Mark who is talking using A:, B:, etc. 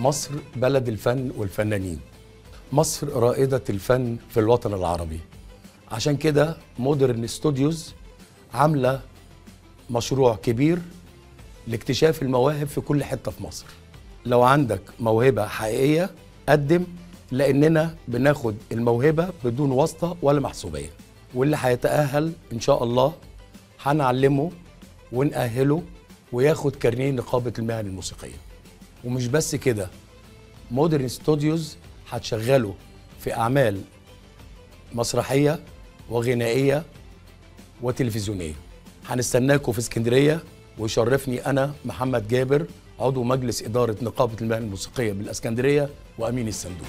A: مصر بلد الفن والفنانين. مصر رائدة الفن في الوطن العربي. عشان كده مودرن ستوديوز عاملة مشروع كبير لاكتشاف المواهب في كل حتة في مصر. لو عندك موهبة حقيقية قدم، لأننا بناخد الموهبة بدون واسطة ولا محسوبية، واللي هيتأهل إن شاء الله هنعلمه ونأهله وياخد كارنيه نقابة المهن الموسيقية. ومش بس كده، مودرن ستوديوز هتشغله في أعمال مسرحية وغنائية وتلفزيونية. هنستناكم في اسكندرية، ويشرفني أنا محمد جابر عضو مجلس إدارة نقابة المهن الموسيقية بالإسكندرية وأمين الصندوق.